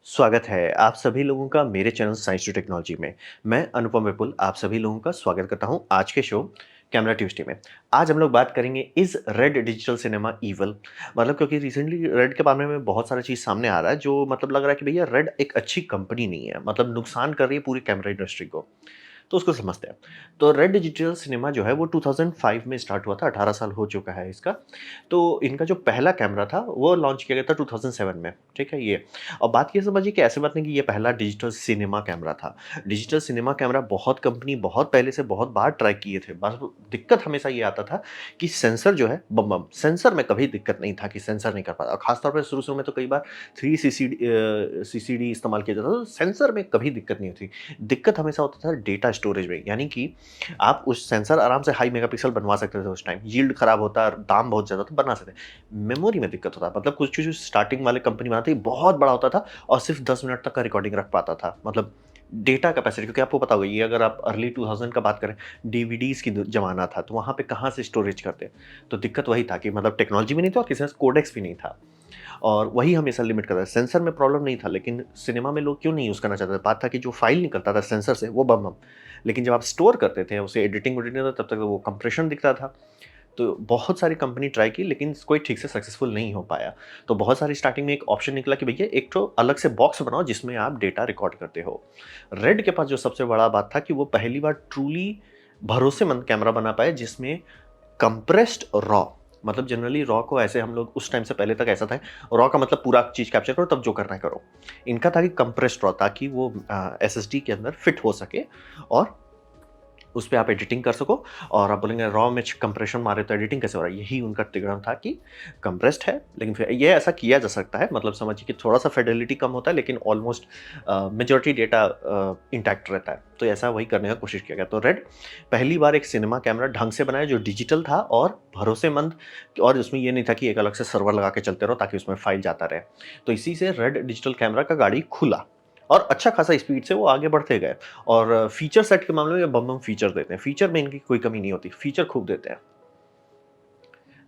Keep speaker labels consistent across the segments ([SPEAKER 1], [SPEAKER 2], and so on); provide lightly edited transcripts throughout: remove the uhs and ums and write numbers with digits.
[SPEAKER 1] स्वागत है आप सभी लोगों का मेरे चैनल साइंस टू टेक्नोलॉजी में। मैं अनुपम विपुल आप सभी लोगों का स्वागत करता हूं आज के शो कैमरा ट्यूसडे में। आज हम लोग बात करेंगे is red digital cinema evil. मतलब क्योंकि रिसेंटली रेड के बारे में बहुत सारा चीज़ सामने आ रहा है जो मतलब लग रहा है कि भैया रेड एक अच्छी कंपनी नहीं है, मतलब नुकसान कर रही है पूरी कैमरा इंडस्ट्री को। तो उसको समझते हैं। तो रेड डिजिटल सिनेमा जो है वो 2005 में स्टार्ट हुआ था, 18 साल हो चुका है इसका। तो इनका जो पहला कैमरा था वो लॉन्च किया गया था 2007 में, ठीक है ये। और बात ये समझिए कि ऐसी बात नहीं कि ये पहला डिजिटल सिनेमा कैमरा था। डिजिटल सिनेमा कैमरा बहुत कंपनी बहुत पहले से बहुत बार ट्राई किए थे। बस दिक्कत हमेशा ये आता था कि सेंसर जो है बम बम, सेंसर में कभी दिक्कत नहीं था कि सेंसर नहीं कर पाता। और खास तौर पे शुरू-शुरू में तो कई बार 3 सीसीडी इस्तेमाल किया जाता था, तो सेंसर में कभी दिक्कत नहीं होती। दिक्कत हमेशा होता था डेटा स्टोरेज में, यानी कि आप उस सेंसर आराम से हाई मेगापिक्सल बनवा सकते थे उस टाइम, यील्ड खराब होता, दाम बहुत ज़्यादा तो बना सकते। मेमोरी में दिक्कत होता, मतलब कुछ जो स्टार्टिंग वाले कंपनी बनाती बहुत बड़ा होता था और सिर्फ 10 मिनट तक का रिकॉर्डिंग रख पाता था, मतलब डेटा कैपेसिटी। क्योंकि आपको पता होगा ये, अगर आप अर्ली 2000 का बात करें, डीवीडीज़ की द ज़माना था, तो वहाँ पे कहाँ से स्टोरेज करते? तो दिक्कत वही था कि मतलब टेक्नोलॉजी भी नहीं था और किसी के पास कोडेक्स भी नहीं था। और वही हमेशा लिमिट करता है। सेंसर में प्रॉब्लम नहीं था, लेकिन सिनेमा में लोग क्यों नहीं यूज़ करना चाहते थे? बात था कि जो फ़ाइल निकलता था सेंसर से वो बम-बम, लेकिन जब आप स्टोर करते थे, उसे एडिटिंग-वेडिटिंग तब तक वो कंप्रेशन दिखता था। तो बहुत सारी कंपनी ट्राई की, लेकिन कोई ठीक से सक्सेसफुल नहीं हो पाया। तो बहुत सारी स्टार्टिंग में एक ऑप्शन निकला कि भैया एक तो अलग से बॉक्स बनाओ जिसमें आप डेटा रिकॉर्ड करते हो। रेड के पास जो सबसे बड़ा बात था कि वो पहली बार ट्रूली भरोसेमंद कैमरा बना पाए जिसमें कंप्रेस्ड रॉ, मतलब जनरली रॉ को ऐसे हम लोग उस टाइम से पहले तक ऐसा था, रॉ का मतलब पूरा चीज़ कैप्चर करो तब जो करना है करो। इनका था कि कंप्रेस्ड रॉ, ताकि वो एसएसडी के अंदर फिट हो सके और उस पे आप एडिटिंग कर सको। और आप बोलेंगे रॉ में कंप्रेशन मारे तो एडिटिंग कैसे हो रहा है? यही उनका तिगड़म था कि कंप्रेस्ड है, लेकिन फिर ये ऐसा किया जा सकता है, मतलब समझिए कि थोड़ा-सा फिडेलिटी कम होता है, लेकिन ऑलमोस्ट मेजॉरिटी डेटा इंटैक्ट रहता है। तो ऐसा वही करने का कोशिश किया गया। तो रेड पहली बार एक सिनेमा कैमरा ढंग से बनाया जो डिजिटल था और भरोसेमंद, और उसमें ये नहीं था कि एक अलग से सर्वर लगा के चलते रहो ताकि उसमें फाइल जाता रहे। तो इसी से रेड डिजिटल कैमरा का गाड़ी खुला और अच्छा खासा स्पीड से वो आगे बढ़ते गए। और फीचर सेट के मामले में बम-बम फीचर देते हैं। फीचर में इनकी कोई कमी नहीं होती, फीचर खूब देते हैं।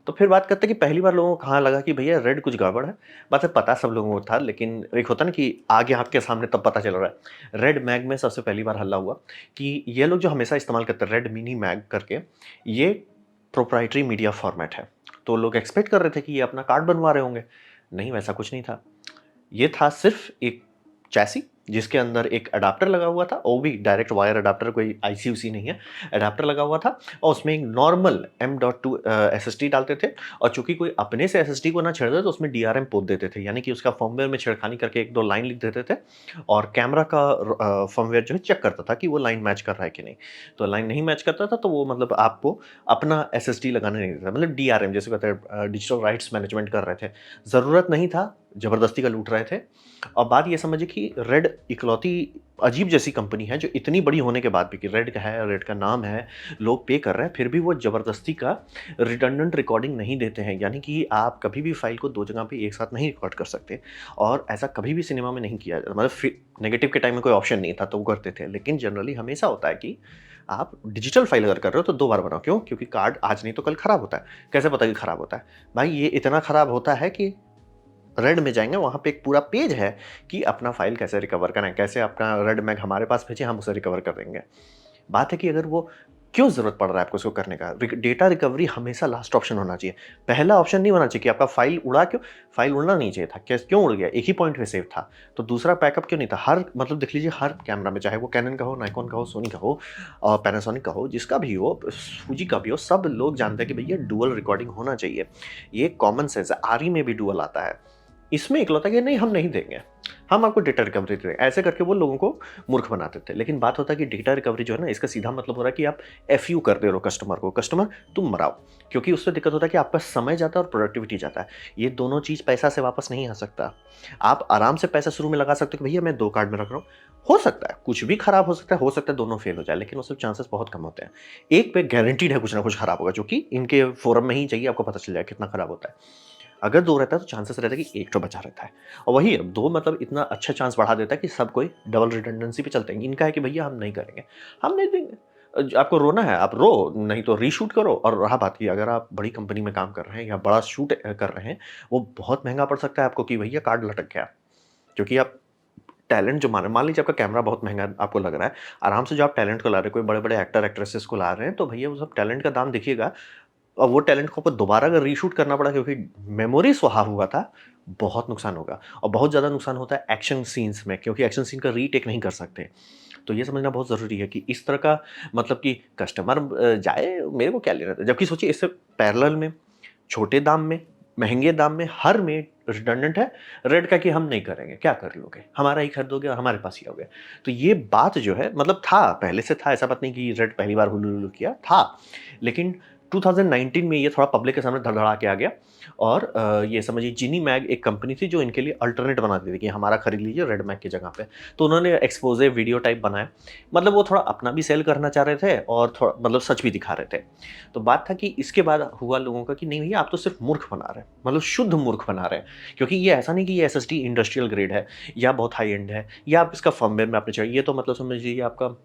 [SPEAKER 1] तो फिर बात करते हैं कि पहली बार लोगों को कहाँ लगा कि भैया रेड कुछ गड़बड़ है। बात है, पता सब लोगों को था, लेकिन एक होता है ना कि आगे आँख के सामने तब पता चल रहा है। रेड मैग में सबसे पहली बार हल्ला हुआ कि ये लोग जो हमेशा इस्तेमाल करते हैं रेड मिनी मैग करके, ये प्रोप्राइटरी मीडिया फॉर्मेट है। तो लोग एक्सपेक्ट कर रहे थे कि ये अपना कार्ड बनवा रहे होंगे। नहीं, वैसा कुछ नहीं था। ये था सिर्फ एक चैसी जिसके अंदर एक एडाप्टर लगा हुआ था, वो भी डायरेक्ट वायर एडाप्टर, कोई आईसी-उसी नहीं है। एडाप्टर लगा हुआ था और उसमें एक नॉर्मल M.2 एसएसडी डालते थे। और चूँकि कोई अपने से एसएसडी को ना छेड़ दे तो उसमें डीआरएम पोत देते थे, यानी कि उसका फर्मवेयर में छेड़खानी करके 1-2 लाइन लिख देते थे और कैमरा का फर्मवेयर जो है चेक करता था कि वो लाइन मैच कर रहा है कि नहीं। तो लाइन नहीं मैच करता था तो वो मतलब आपको अपना एसएसडी लगाने नहीं देता, मतलब डीआरएम जिसे कहते हैं, डिजिटल राइट्स मैनेजमेंट कर रहे थे। ज़रूरत नहीं था, ज़बरदस्ती का लूट रहे थे। और बात ये समझिए कि रेड इकलौती अजीब जैसी कंपनी है जो इतनी बड़ी होने के बाद भी, कि रेड का है, रेड का नाम है, लोग पे कर रहे हैं, फिर भी वो ज़बरदस्ती का रिडंडेंट रिकॉर्डिंग नहीं देते हैं। यानी कि आप कभी भी फ़ाइल को 2 जगह पे एक साथ नहीं रिकॉर्ड कर सकते और ऐसा कभी भी सिनेमा में नहीं किया, मतलब फिर नेगेटिव के टाइम में कोई ऑप्शन नहीं था तो वो करते थे। लेकिन जनरली हमेशा होता है कि आप डिजिटल फ़ाइल अगर कर रहे हो तो 2 बार बनाओ। क्यों? क्योंकि कार्ड आज नहीं तो कल खराब होता है। कैसे पता कि खराब होता है? भाई ये इतना खराब होता है कि रेड में जाएँगे, वहाँ पे एक पूरा पेज है कि अपना फ़ाइल कैसे रिकवर करें, कैसे अपना रेड मैग हमारे पास भेजें, हम उसे रिकवर कर देंगे। बात है कि अगर वो क्यों ज़रूरत पड़ रहा है आपको इसको करने का? डेटा रिकवरी हमेशा लास्ट ऑप्शन होना चाहिए। पहला ऑप्शन नहीं होना चाहिए कि आपका फ़ाइल उड़ा क्यों? फ़ाइल उड़ना नहीं चाहिए था। क्यों उड़ गया? एक ही पॉइंट पे सेव था। तो दूसरा बैकअप क्यों नहीं था? हर मतलब देख लीजिए, हर कैमरा में, चाहे वो कैनन का हो, निकॉन का हो, सोनी का हो, पैनासोनिक का हो, जिसका भी हो, फूजी का भी हो, सब लोग जानते हैं कि भैया डुअल रिकॉर्डिंग होना चाहिए। ये कॉमन सेंस है। आरई में भी डुअल आता है। इसमें इकलौता कि नहीं, हम नहीं देंगे, हम आपको डेटा रिकवरी देंगे। ऐसे करके वो लोगों को मूर्ख बनाते थे। लेकिन बात होता है कि डेटा रिकवरी जो है ना, इसका सीधा मतलब हो रहा है कि आप एफयू कर दे रहे हो कस्टमर को, कस्टमर तुम मराओ। क्योंकि उससे दिक्कत होता है कि आपका समय जाता है और प्रोडक्टिविटी जाता है। ये दोनों चीज़ पैसा से वापस नहीं आ सकता। आप आराम से पैसा शुरू में लगा सकते हो कि भैया मैं 2 कार्ड में रख रहा हूँ। हो सकता है, कुछ भी खराब हो सकता है दोनों फेल हो जाए, लेकिन उसमें चांसेस बहुत कम होते हैं। एक पे गारंटीड है कुछ ना कुछ खराब होगा, जो कि इनके फोरम में ही चाहिए आपको पता चल जाए कितना खराब होता है। अगर 2 रहता है तो चांसेस रहता है कि 1 तो बचा रहता है। और वही है 2, मतलब इतना अच्छा चांस बढ़ा देता है कि सब कोई डबल रिडंडेंसी पे चलते हैं। इनका है कि भैया हम नहीं करेंगे, हम नहीं देंगे। आपको रोना है आप रो, नहीं तो रीशूट करो। और रहा बात की, अगर आप बड़ी कंपनी में काम कर रहे हैं या बड़ा शूट कर रहे हैं, वो बहुत महँगा पड़ सकता है आपको कि भैया कार्ड लटक गया। क्योंकि आप टैलेंट जो मान लीजिए आपका कैमरा बहुत महँगा आपको लग रहा है, आराम से जो आप टैलेंट को ला रहे हैं, कोई बड़े-बड़े एक्टर एक्ट्रेसेस को ला रहे हैं, तो भैया वो सब टैलेंट का दाम देखिएगा और वो टैलेंट को आपको दोबारा अगर रीशूट करना पड़ा क्योंकि मेमोरी स्वाहा हुआ था, बहुत नुकसान होगा और बहुत ज़्यादा नुकसान होता है एक्शन सीन्स में क्योंकि एक्शन सीन का रीटेक नहीं कर सकते। तो ये समझना बहुत ज़रूरी है कि इस तरह का मतलब कि कस्टमर जाए मेरे को क्या लेना था? जबकि सोचिए इससे पैरेलल में छोटे दाम में, महँगे दाम में, हर में रिडंडेंट है, रेड का कि हम नहीं करेंगे, क्या कर लोगे? हमारा ही खरीदोगे और हमारे पास ही आओगे। तो ये बात जो है मतलब था, पहले से था, ऐसा बात नहीं कि रेड पहली बार हुलू-लुलू किया, था। लेकिन 2019 में ये थोड़ा पब्लिक के सामने धड़धड़ा के आ गया और ये समझिए जिनी मैग एक कंपनी थी जो इनके लिए अल्टरनेट बनाती थी कि हमारा खरीद लीजिए रेड मैग की जगह पे। तो उन्होंने एक्सपोज़े वीडियो टाइप बनाया। मतलब वो थोड़ा अपना भी सेल करना चाह रहे थे और थोड़ा मतलब सच भी दिखा रहे थे। तो बात था कि इसके बाद हुआ लोगों का कि नहीं भैया आप तो सिर्फ मूर्ख बना रहे हैं, मतलब शुद्ध मूर्ख बना रहे हैं। क्योंकि ये ऐसा नहीं कि ये एसएसडी इंडस्ट्रियल ग्रेड है या बहुत हाई एंड है या आप इसका फर्मवेयर में आपने चाहिए, ये तो मतलब समझ लीजिए आपका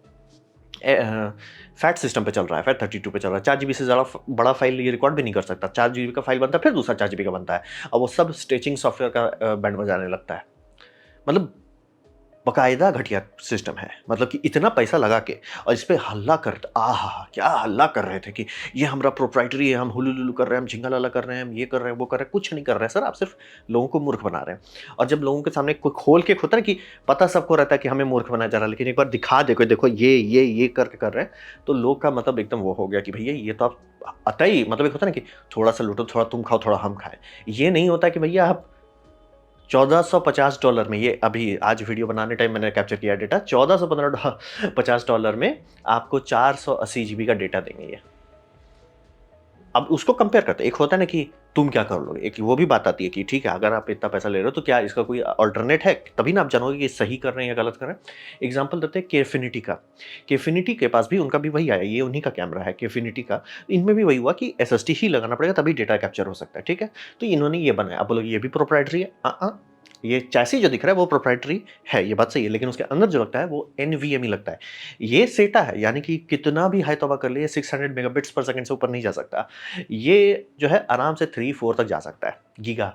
[SPEAKER 1] फैट सिस्टम पे चल रहा है, फैट 32 पे चल रहा है। 4 जीबी से ज़्यादा बड़ा फाइल ये रिकॉर्ड भी नहीं कर सकता। 4 जीबी का फाइल बनता है, फिर दूसरा 4 जीबी का बनता है और वो सब स्ट्रेचिंग सॉफ्टवेयर का बैंड बजाने लगता है। मतलब बकायदा घटिया सिस्टम है। मतलब कि इतना पैसा लगा के और इस पे हल्ला कर आहा! क्या हल्ला कर रहे थे कि ये हमारा प्रोप्राइटरी है, हम हुलू-लुलू कर रहे हैं, हम झिंगा-लाला कर रहे हैं, हम ये कर रहे हैं, वो कर रहे हैं, कुछ नहीं कर रहे हैं सर, आप सिर्फ़ लोगों को मूर्ख बना रहे हैं। और जब लोगों के सामने कोई खोल के होता है ना कि पता सबको रहता है कि हमें मूर्ख बनाया जा रहा है, लेकिन एक बार दिखा दे कोई देखो ये करके कर रहे हैं, तो लोग का मतलब एकदम वो हो गया कि भैया ये तो आप अतई मतलब एक होता है ना कि थोड़ा-सा लूटो, थोड़ा तुम खाओ, थोड़ा हम खाएँ। ये नहीं होता कि भैया आप $1450 में ये अभी आज वीडियो बनाने टाइम मैंने कैप्चर किया डेटा $1450 में आपको 480 जीबी का डेटा देंगे ये। अब उसको कंपेयर करते हैं। एक होता है ना कि तुम क्या कर लोगे? एक वो भी बात आती है कि ठीक है, अगर आप इतना पैसा ले रहे हो तो क्या इसका कोई अल्टरनेट है? तभी ना आप जानोगे कि सही कर रहे हैं या गलत कर रहे हैं। एग्ज़ाम्पल देते हैं केफिनिटी का। केफिनिटी के पास भी उनका भी वही आया, ये उन्हीं का कैमरा है केफिनिटी का। इनमें भी वही हुआ कि एसएसडी ही लगाना पड़ेगा तभी डेटा कैप्चर हो सकता है, ठीक है? तो इन्होंने ये बनाया। अब बोलोगे ये भी प्रोप्राइटरी है? ये चैसी जो दिख रहा है वो प्रोप्राइटरी है, ये बात सही है, लेकिन उसके अंदर जो लगता है वो एनवीएमई लगता है। ये सेटा है, यानी कि कितना भी हाई तौबा कर लिए 600 मेगाबिट्स पर सेकंड से ऊपर नहीं जा सकता। ये जो है आराम से 3-4 तक जा सकता है, गीगा।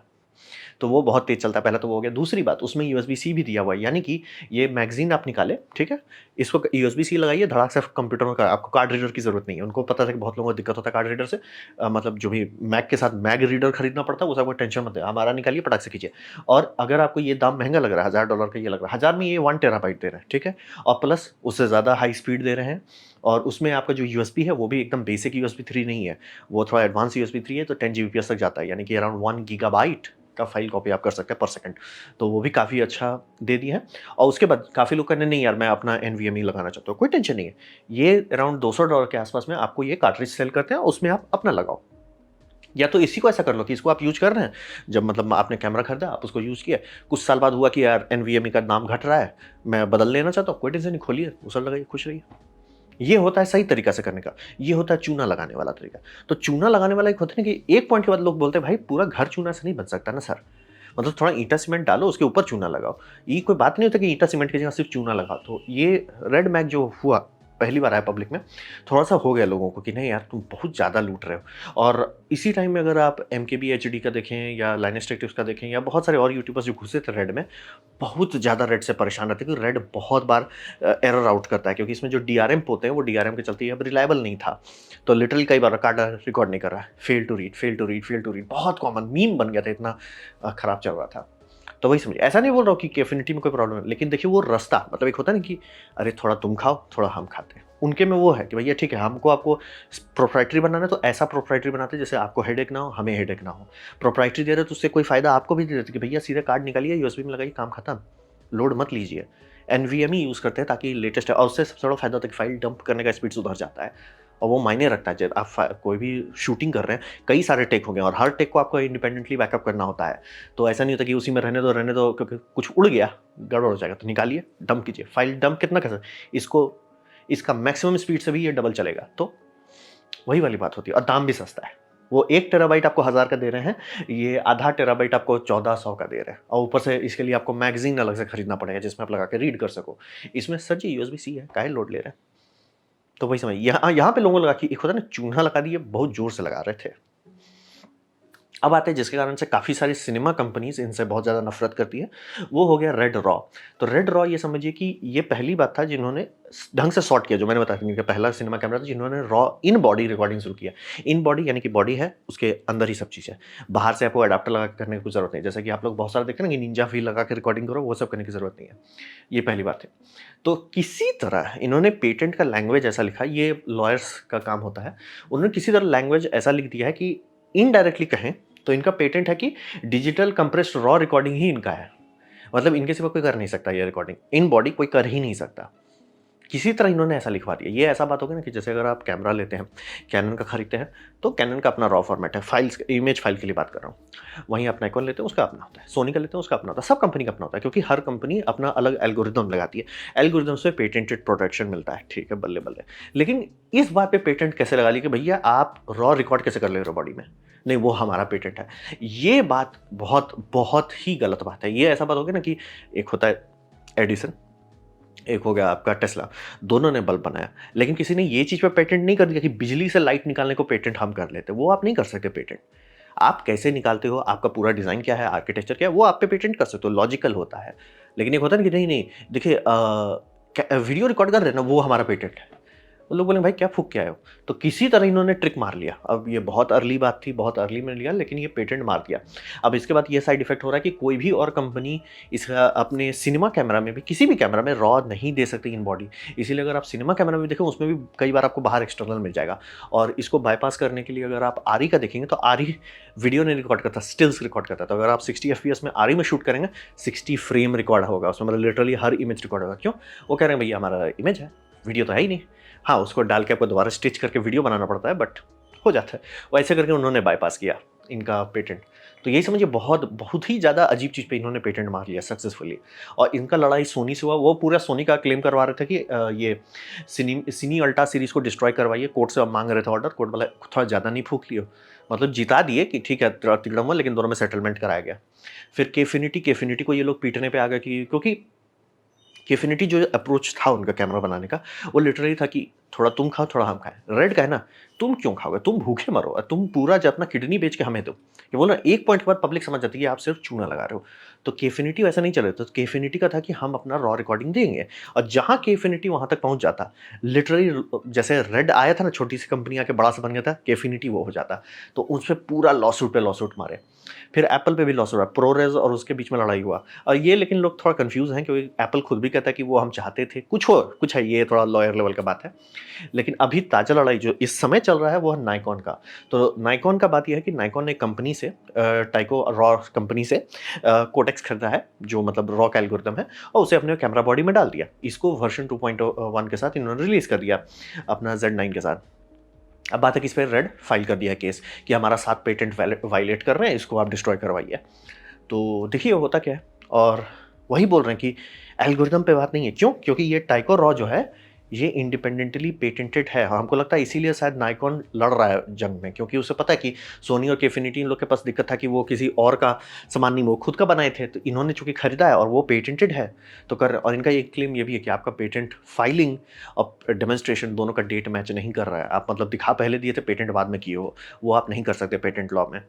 [SPEAKER 1] तो वो बहुत तेज़ चलता है, पहला तो वो हो गया। दूसरी बात उसमें यूएसबी-सी भी दिया हुआ है, यानी कि ये मैगज़ीन आप निकाले, ठीक है? इसको यूएसबी-सी लगाइए, धड़ाक से कंप्यूटर में आपको कार्ड रीडर की ज़रूरत नहीं है। उनको पता था कि बहुत लोगों को दिक्कत होता है कार्ड रीडर से। मतलब जो भी मैक के साथ मैग रीडर खरीदना पड़ता है, वो सब कोई टेंशन मत लें, हमारा निकालिए, पटाक से कीजिए। और अगर आपको ये दाम महँगा लग रहा है, $1000 का ये लग रहा है, 1000 में ये 1 टेराबाइट दे रहे हैं, ठीक है? और प्लस उससे ज़्यादा हाई स्पीड दे रहे हैं और उसमें आपका जो यूएसबी है, वो भी एकदम बेसिक यूएसबी 3 नहीं है। वो थोड़ा एडवांस यूएसबी 3 है, तो 10 जीबीपीएस तक जाता है, यानी कि अराउंड 1 गीगाबाइट का फाइल कॉपी आप कर सकते हैं पर सेकंड। तो वो भी काफ़ी अच्छा दे दिए हैं और उसके बाद काफ़ी लोग कहने नहीं यार मैं अपना एनवीएमई लगाना चाहता हूँ, कोई टेंशन नहीं है। ये अराउंड $200 के आसपास में आपको ये कार्ट्रिज सेल करते हैं, उसमें आप अपना लगाओ। या तो इसी को ऐसा कर लो कि इसको आप यूज़ कर रहे हैं, जब मतलब आपने कैमरा खरीदा, आप उसको यूज़ किया, कुछ साल बाद हुआ कि यार एनवीएमई का दाम घट रहा है, मैं बदल लेना चाहता हूँ, कोई टेंशन नहीं, खोलिए, दूसरा लगाइए, खुश रहिए। ये होता है सही तरीका से करने का, ये होता है चूना लगाने वाला तरीका। तो चूना लगाने वाला एक होता है ना कि एक पॉइंट के बाद लोग बोलते हैं, "भाई पूरा घर चूना से नहीं बन सकता ना सर।" मतलब थोड़ा ईंटा सीमेंट डालो, उसके ऊपर चूना लगाओ। ये कोई बात नहीं होता कि ईंटा सीमेंट की जगह सिर्फ चूना लगाओ। तो ये रेड मैक जो हुआ, पहली बार आया पब्लिक में, थोड़ा-सा हो गया लोगों को कि नहीं यार तुम बहुत ज़्यादा लूट रहे हो। और इसी टाइम में अगर आप एमकेबी एचडी का देखें या लाइनस टेक्टिव्स का देखें या बहुत सारे और यूट्यूबर्स जो घुसे थे रेड में, बहुत ज़्यादा रेड से परेशान रहते हैं क्योंकि रेड बहुत बार एरर आउट करता है क्योंकि इसमें जो डीआरएम होते हैं वो डीआरएम के चलते अब रिलायबल नहीं था। तो लिटरली कई बार कार्ड रिकॉर्ड नहीं कर रहा है, fail to read, fail to read, fail to read, बहुत कॉमन मीम बन गया था, इतना खराब चल रहा था। तो वही समझिए, ऐसा नहीं बोल रहा हूँ कि कैफिनिटी में कोई प्रॉब्लम है, लेकिन देखिए वो रास्ता मतलब एक होता है ना कि अरे थोड़ा तुम खाओ, थोड़ा हम खाते हैं। उनके में वो है कि भैया ठीक है, हमको आपको प्रोप्राइटरी बनाना है तो ऐसा प्रोप्राइटरी बनाते हैं जिससे आपको हेडेक ना हो, हमें हेडेक ना हो। प्रोप्राइटरी दे रहे हो तो उससे कोई फ़ायदा आपको भी दे देते कि भैया सीधे कार्ड निकालिए, यूएसबी में लगाइए, काम खत्म, लोड मत लीजिए। एनवीएमई यूज़ करते हैं ताकि लेटेस्ट है और उससे सबसे बड़ा फ़ायदा होता है कि फाइल डंप करने का स्पीड सुधर जाता है और वो मायने रखता है। जब आप कोई भी शूटिंग कर रहे हैं, कई सारे टेक हो गए और हर टेक को आपको इंडिपेंडेंटली बैकअप करना होता है। तो ऐसा नहीं होता कि उसी में रहने दो क्योंकि कुछ उड़ गया, गड़बड़ हो जाएगा, तो निकालिए, डंप कीजिए। फाइल डंप कितना कर सकते, इसको इसका मैक्सिमम स्पीड से भी ये डबल चलेगा। तो वही वाली बात होती है और दाम भी सस्ता है। वो 1 टेराबाइट आपको 1000 का दे रहे हैं, ये आधा टेराबाइट आपको 1400 का दे रहे हैं और ऊपर से इसके लिए आपको मैगज़ीन अलग से खरीदना पड़ेगा जिसमें आप लगा के रीड कर सको। इसमें सर जी यूएसबी-सी है, काहे लोड ले रहे हैं? तो वही समझिए, यहाँ यहाँ पे लोगों को लगा कि एक होता है ना चूना लगा दिए, बहुत ज़ोर से लगा रहे थे। अब आते हैं जिसके कारण से काफ़ी सारी सिनेमा कंपनीज़ इनसे बहुत ज़्यादा नफ़रत करती है, वो हो गया रेड रॉ। तो रेड रॉ ये समझिए कि ये पहली बात था जिन्होंने ढंग से सॉर्ट किया, जो मैंने बताया था कि पहला सिनेमा कैमरा था जिन्होंने रॉ इन बॉडी रिकॉर्डिंग शुरू किया। इन बॉडी यानी कि बॉडी है, उसके अंदर ही सब चीज़ है। बाहर से आपको एडाप्टर लगा के करने की कोई ज़रूरत नहीं है। जैसे कि आप लोग बहुत सारे देखते हैं ना कि निंजा व्हील लगा के रिकॉर्डिंग करो, वो सब करने की ज़रूरत नहीं है। ये पहली बात है। तो किसी तरह इन्होंने पेटेंट का लैंग्वेज ऐसा लिखा, ये लॉयर्स का काम होता है। उन्होंने किसी तरह लैंग्वेज ऐसा लिख दिया है कि इनडायरेक्टली कहें तो इनका पेटेंट है कि डिजिटल कंप्रेस्ड रॉ रिकॉर्डिंग ही इनका है। मतलब इनके सिवा कोई कर नहीं सकता ये रिकॉर्डिंग। इन बॉडी कोई कर ही नहीं सकता। किसी तरह इन्होंने ऐसा लिखवा दिया। ये ऐसा बात हो गई ना कि जैसे अगर आप कैमरा लेते हैं, कैनन का खरीदते हैं, तो कैनन का अपना रॉ फॉर्मेट है, फाइल्स इमेज फाइल के लिए बात कर रहा हूँ। वहीं आप निकॉन लेते हैं, उसका अपना होता है, सोनी का लेते हैं, उसका अपना होता है, सब कंपनी का अपना होता है, क्योंकि हर कंपनी अपना अलग एल्गोरिदम लगाती है। एल्गोरिदम से पेटेंटेड प्रोटेक्शन मिलता है, ठीक है, बल्ले बल्ले। लेकिन इस बात पे पेटेंट कैसे लगा ली कि भैया आप रॉ रिकॉर्ड कैसे कर ले रहे हो बॉडी में? नहीं, वो हमारा पेटेंट है। ये बात बहुत बहुत ही गलत बात है। ये ऐसा बात हो गया ना कि एक होता है एडिसन, एक हो गया आपका टेस्ला, दोनों ने बल्ब बनाया, लेकिन किसी ने ये चीज़ पे पेटेंट नहीं कर दिया कि बिजली से लाइट निकालने को पेटेंट हम कर लेते हैं। वो आप नहीं कर सकते पेटेंट। आप कैसे निकालते हो, आपका पूरा डिज़ाइन क्या है, आर्किटेक्चर क्या है, वो आप पे पेटेंट कर सकते हो, लॉजिकल होता है। लेकिन एक होता है ना कि नहीं, नहीं, देखिए वीडियो रिकॉर्ड कर रहे हैं ना, वो हमारा पेटेंट है। वो लोग बोले भाई क्या फूक के आए हो? तो किसी तरह इन्होंने ट्रिक मार लिया। अब ये बहुत अर्ली बात थी, बहुत अर्ली में लिया, लेकिन ये पेटेंट मार दिया। अब इसके बाद ये साइड इफेक्ट हो रहा है कि कोई भी और कंपनी इसका अपने सिनेमा कैमरा में भी, किसी भी कैमरा में रॉ नहीं दे सकती इन बॉडी। इसीलिए अगर आप सिनेमा कैमरा में देखें, उसमें भी कई बार आपको बाहर एक्सटर्नल मिल जाएगा। और इसको बाईपास करने के लिए अगर आप आरी का देखेंगे, तो आरी वीडियो नहीं रिकॉर्ड करता, स्टिल्स रिकॉर्ड करता। तो अगर आप 60 FPS में आरी में शूट करेंगे, 60 फ्रेम रिकॉर्ड होगा उसमें, मतलब लिटरली हर इमेज रिकॉर्ड होगा। क्यों? वो कह रहे हैं भैया हमारा इमेज है, वीडियो तो है ही नहीं। हाँ, उसको डाल के आपको दोबारा स्टिच करके वीडियो बनाना पड़ता है, बट हो जाता है। वो ऐसे करके उन्होंने बाईपास किया इनका पेटेंट। तो यही समझिए बहुत बहुत ही ज़्यादा अजीब चीज़ पे इन्होंने पेटेंट मार लिया सक्सेसफुली। और इनका लड़ाई सोनी से हुआ। वो पूरा सोनी का क्लेम करवा रहे थे कि ये सिनी अल्ट्रा सीरीज़ को डिस्ट्रॉय करवाइए। कोर्ट से मांग रहे थे ऑर्डर। कोर्ट बोला थोड़ा ज़्यादा नहीं फूंक लियो, मतलब जिता दिए कि ठीक है तिगड़म, लेकिन दोनों में सेटलमेंट कराया गया। फिर केफिनिटी को ये लोग पीटने पे आ गए कि क्योंकि केफिनिटी जो अप्रोच था उनका कैमरा बनाने का, वो लिटरली था कि थोड़ा तुम खाओ, थोड़ा हम खाएं। रेड का है ना, तुम क्यों खाओगे, तुम भूखे मरो और तुम पूरा जो अपना किडनी बेच के हमें दो। ये बोला एक पॉइंट के बाद पब्लिक समझ जाती है कि आप सिर्फ चूना लगा रहे हो। तो केफिनिटी वैसा नहीं चले। तो केफिनिटी का था कि हम अपना रॉ रिकॉर्डिंग देंगे, और जहां केफिनिटी वहां तक पहुंच जाता, लिटरली जैसे रेड आया था ना, छोटी सी कंपनी आके बड़ा सा बन गया था, केफिनिटी वो हो जाता। तो उस पर पूरा लॉसूट पे लॉसूट मारे। फिर एप्पल पे भी लॉस हो रहा है, प्रोरेज और उसके बीच में लड़ाई हुआ। और ये लेकिन लोग थोड़ा कंफ्यूज हैं, क्योंकि एप्पल खुद भी कहता है कि वो हम चाहते थे, कुछ है, ये थोड़ा लॉयर लेवल का बात है। लेकिन अभी ताज़ा लड़ाई जो इस समय चल रहा है वो है नाइकॉन का। तो नाइकॉन का बात यह है कि नाइकॉन ने कंपनी से टाइको रॉ कंपनी से कोटेक्स खरीदा है, जो मतलब रॉ का एल्गोरिथम है, और उसे अपने कैमरा बॉडी में डाल दिया। इसको वर्जन 2.1 के साथ इन्होंने रिलीज कर दिया, अपना Z9 के साथ। अब बात है कि इस पर रेड फाइल कर दिया है केस कि हमारा 7 पेटेंट वायलेट कर रहे हैं, इसको आप डिस्ट्रॉय करवाइए। तो देखिए होता क्या है। और वही बोल रहे हैं कि एल्गोरिदम पे बात नहीं है। क्यों? क्योंकि ये टाइको रॉ जो है, ये इंडिपेंडेंटली पेटेंटेड है। हाँ, हमको लगता है इसीलिए शायद नाइकॉन लड़ रहा है जंग में, क्योंकि उसे पता है कि सोनी और केफिनिटी इन लोग के पास दिक्कत था कि वो किसी और का सामान नहीं, वो खुद का बनाए थे। तो इन्होंने चूंकि खरीदा है और वो पेटेंटेड है, तो कर। और इनका एक क्लेम ये भी है कि आपका पेटेंट फाइलिंग और डेमोन्स्ट्रेशन दोनों का डेट मैच नहीं कर रहा है। आप मतलब दिखा पहले दिए थे, पेटेंट बाद में किए हो, वो आप नहीं कर सकते पेटेंट लॉ में।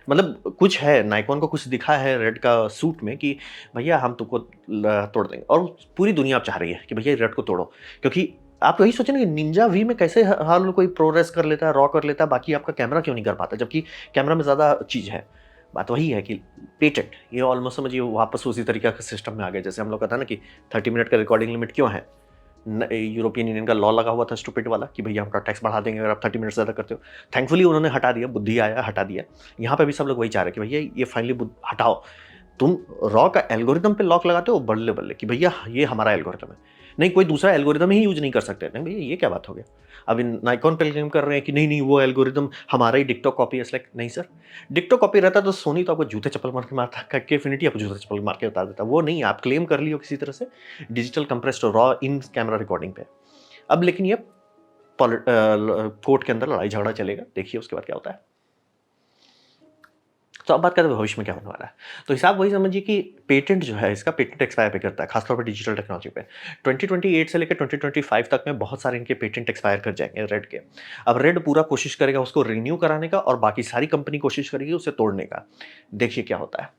[SPEAKER 1] मतलब कुछ है, नाइकॉन को कुछ दिखा है रेड का सूट में कि भैया हम तुमको तोड़ देंगे। और पूरी दुनिया अब चाह रही है कि भैया रेड को तोड़ो, क्योंकि आप वही सोचें ना कि निंजा वी में कैसे हाल कोई प्रोग्रेस कर लेता है, रॉ कर लेता है, बाकी आपका कैमरा क्यों नहीं कर पाता, जबकि कैमरा में ज़्यादा चीज़ है। बात वही है कि पेटेंट, ये ऑलमोस्ट समझिए वापस उसी तरीके का सिस्टम में आ गया जैसे हम लोग का था ना कि 30 मिनट का रिकॉर्डिंग लिमिट क्यों है। यूरोपियन यूनियन का लॉ लगा हुआ था स्टूपिड वाला कि भैया आपका टैक्स बढ़ा देंगे अगर आप 30 मिनट ज़्यादा करते हो। थैंकफुली उन्होंने हटा दिया, बुद्धि आया हटा दिया। यहाँ पे भी सब लोग वही चाह रहे हैं कि भैया ये फाइनली हटाओ। तुम रॉ का एल्गोरिदम पे लॉक लगाते हो बल्ले बल्ले कि भैया ये हमारा एल्गोरिदम है, नहीं कोई दूसरा एल्गोरिदम ही यूज नहीं कर सकते। नहीं भैया ये क्या बात हो गया। अब इन नाइकॉन पे क्लेम कर रहे हैं कि नहीं नहीं वो एल्गोरिदम हमारा ही डिक्टो कॉपी है। लाइक नहीं सर, डिक्टो कॉपी रहता तो सोनी तो आपको जूते चप्पल मार के मारता, केफिनिटी आपको जूते चप्पल मार के बता देता। वो नहीं, आप क्लेम कर लियो किसी तरह से digital compressed raw in camera recording पे। अब लेकिन ये कोर्ट के अंदर लड़ाई झगड़ा चलेगा, देखिए उसके बाद क्या होता है। तो अब बात करते हैं भविष्य में क्या होने वाला है। तो हिसाब वही समझिए कि पेटेंट जो है इसका पेटेंट एक्सपायर पे करता है, खासतौर पे डिजिटल टेक्नोलॉजी पे। 2028 से लेकर 2025 तक में बहुत सारे इनके पेटेंट एक्सपायर कर जाएँगे रेड के। अब रेड पूरा कोशिश करेगा उसको रिन्यू कराने का और बाकी सारी कंपनी कोशिश करेगी उसे तोड़ने का। देखिए क्या होता है।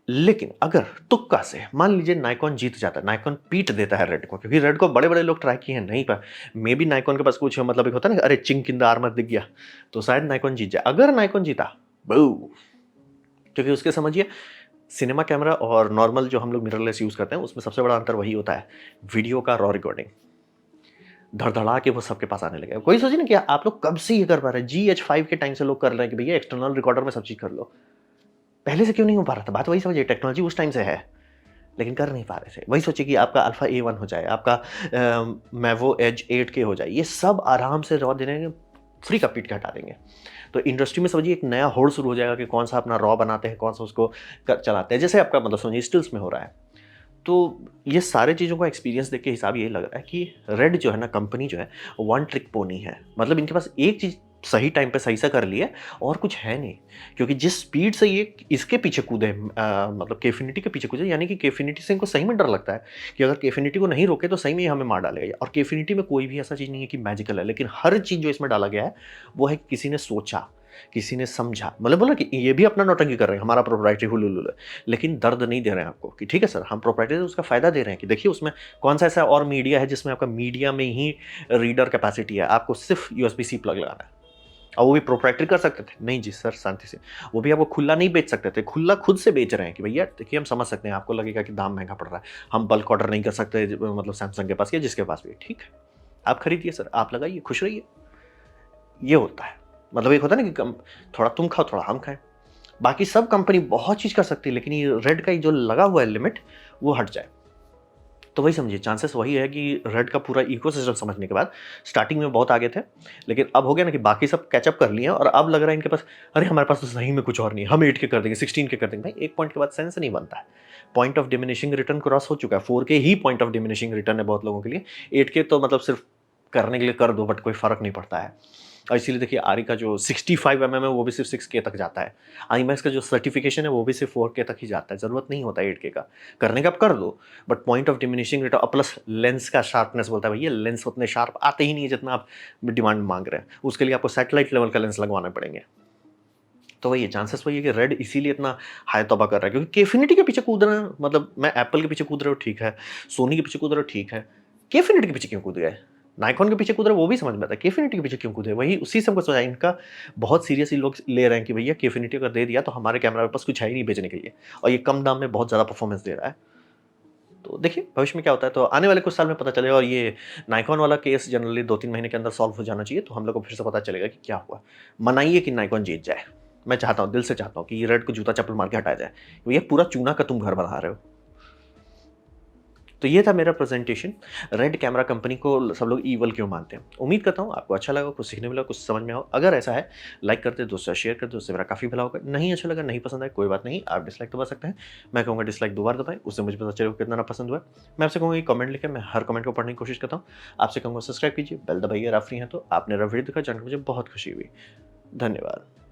[SPEAKER 1] लेकिन अगर तुक्का से मान लीजिए नाइकॉन जीत जाता है, नाइकॉन पीट देता है रेड को, क्योंकि रेड को बड़े-बड़े लोग ट्राई किए हैं, नहीं पा मेबी नाइकॉन के पास कुछ मतलब एक होता है ना, अरे चिंक इन द आर्मर दिख गया, तो शायद नाइकॉन जीत जाए। अगर नाइकॉन जीता, बू क्योंकि उसके समझिए सिनेमा कैमरा और नॉर्मल जो हम लोग मिररलेस यूज़ करते हैं, उसमें सबसे बड़ा अंतर वही होता है, वीडियो का रॉ रिकॉर्डिंग। धड़-धड़ा के वो सबके पास आने लगेगा। कोई सोचिए ना कि आप लोग कब से ये कर पा रहे हैं, GH5 के टाइम से लोग कर रहे हैं कि भैया एक्सटर्नल रिकॉर्डर में सब चीज़ कर लो। पहले से क्यों नहीं हो पा रहा था? बात वही समझिए, टेक्नोलॉजी उस टाइम से है, लेकिन कर नहीं पा रहे थे। वही सोचिए कि आपका अल्फा A1 हो जाए, आपका मैवो एज 8K हो जाए, ये सब आराम से रॉ देने फ्री का पीट के हटा देंगे। तो इंडस्ट्री में समझिए एक नया होड़ शुरू हो जाएगा कि कौन सा अपना रॉ बनाते हैं, कौन सा उसको चलाते हैं, जैसे आपका मतलब समझिए स्टिल्स में हो रहा है। तो ये सारे चीज़ों का एक्सपीरियंस देख के हिसाब ये लग रहा है कि रेड जो है ना, कंपनी जो है, वन ट्रिक पोनी है। मतलब इनके पास एक चीज़ सही टाइम पे सही सा कर ली है और कुछ है नहीं। क्योंकि जिस स्पीड से ये इसके पीछे कूदे मतलब केफिनिटी के पीछे कूदे, यानी कि केफिनिटी से इनको सही में डर लगता है कि अगर केफिनिटी को नहीं रोके तो सही में ये हमें मार डालेगा। और केफिनिटी में कोई भी ऐसा चीज़ नहीं है कि मैजिकल है, लेकिन हर चीज़ जो इसमें डाला गया है वो है किसी ने सोचा, किसी ने समझा। मतलब बोला कि ये भी अपना नौटंकी कर रहे हैं, हमारा प्रोप्राइटरी हुलुलुल है, लेकिन दर्द नहीं दे रहे हैं आपको कि ठीक है सर, हम प्रोप्राइटरी उसका फ़ायदा दे रहे हैं कि देखिए उसमें कौन-सा ऐसा और मीडिया है जिसमें आपका मीडिया में ही रीडर कैपेसिटी है, आपको सिर्फ़ यूएसबी सी प्लग लगाना है। और वो भी प्रोप्राइटरी कर सकते थे। नहीं जी सर, शांति से। वो भी आपको खुला नहीं बेच सकते थे, खुला खुद से बेच रहे हैं कि भैया देखिए हम समझ सकते हैं, आपको लगेगा कि दाम महँगा पड़ रहा है। हम बल्क ऑर्डर नहीं कर सकते मतलब सैमसंग के पास या जिसके पास भी, ठीक है। आप खरीदिए सर, आप लगाइए, खुश रहिए। ये होता है। मतलब एक होता है ना कि कम थोड़ा तुम खाओ, थोड़ा हम खाएँ। बाकी सब कंपनी बहुत चीज़ कर सकती है, लेकिन ये रेड का ये जो लगा हुआ है लिमिट, वो हट जाए। तो वही समझिए, चांसेस वही है कि रेड का पूरा इकोसिस्टम समझने के बाद स्टार्टिंग में बहुत आगे थे, लेकिन अब हो गया ना कि बाकी सब कैच अप कर लिए हैं और अब लग रहा है इनके पास, अरे हमारे पास तो सही में कुछ और नहीं है, हम 8 के कर देंगे, 16 के कर देंगे। भाई एक पॉइंट के बाद सेंस नहीं बनता है। Point of diminishing return cross हो चुका है। 4K he point of diminishing return है बहुत लोगों के लिए। 8K तो मतलब सिर्फ करने के लिए कर दो, बट कोई फ़र्क नहीं पड़ता है। और इसीलिए देखिए आरी का जो 65 है वो भी सिर्फ 6K तक जाता है। आईमैक्स का जो सर्टिफिकेशन है वो भी सिर्फ 4K तक ही जाता है, ज़रूरत नहीं होता है 8K का। करने का आप कर दो, but point of diminishing return plus lens का शार्पनेस बोलता है भैया लेंस उतने शार्प आते ही नहीं है जितना आप डिमांड मांग रहे हैं। उसके लिए आपको सैटेलाइट लेवल का लेंस लगवाने पड़ेंगे। तो वही है, चांसेस वही है कि रेड इसीलिए इतना हाय तौबा कर रहा है, क्योंकि केफिनिटी के पीछे कूद रहे हैं। मतलब मैं एप्पल के पीछे कूद रहे हो ठीक है, सोनी के पीछे कूद रहे हो ठीक है, केफिनिटी के पीछे क्यों कूद गए? नाइकॉन के पीछे कूद रहे हो वो भी समझ में आता है, केफिनिटी के पीछे क्यों कूदे? वही उसी से हमको समझ आया, इनका बहुत सीरियसली लोग ले रहे हैं कि भैया केफिनिटी अगर दे दिया तो हमारे कैमरा के पास कुछ है ही नहीं बेचने के लिए, और ये कम दाम में बहुत ज़्यादा परफॉर्मेंस दे रहा है। तो देखिए भविष्य में क्या होता है, तो आने वाले कुछ साल में पता चलेगा। और ये नाइकॉन वाला केस जनरली 2-3 महीने के अंदर सॉल्व हो जाना चाहिए, तो हम लोग को फिर से पता चलेगा कि क्या हुआ। मनाइए कि नाइकॉन जीत जाए। मैं चाहता हूँ, दिल से चाहता हूँ कि ये रेड को जूता चप्पल मार के हटाया जाए। भैया पूरा चूना का तुम घर बना रहे हो। तो ये था मेरा प्रेजेंटेशन, रेड कैमरा कंपनी को सब लोग ईवल क्यों मानते हैं। उम्मीद करता हूँ आपको अच्छा लगा, कुछ सीखने मिला, कुछ समझ में आओ। अगर ऐसा है, लाइक कर दे, दोस्तों से शेयर कर दे, उससे मेरा काफ़ी भला होगा। नहीं अच्छा लगा, नहीं पसंद आया, कोई बात नहीं, आप डिसलाइक दबा सकते हैं। मैं कहूँगा डिसलाइक 2 बार दबाएं, उससे मुझे पता चलेगा कितना ना पसंद हुआ है। मैं आपसे कहूँगा कि कमेंट लिखें, मैं हर कमेंट को पढ़ने की कोशिश करता हूँ। आपसे कहूँगा सब्सक्राइब कीजिए, बेल दबाइए अगर आप फ्री हैं तो। आपने मेरा वीडियो देखा, जानकर मुझे बहुत खुशी हुई। धन्यवाद।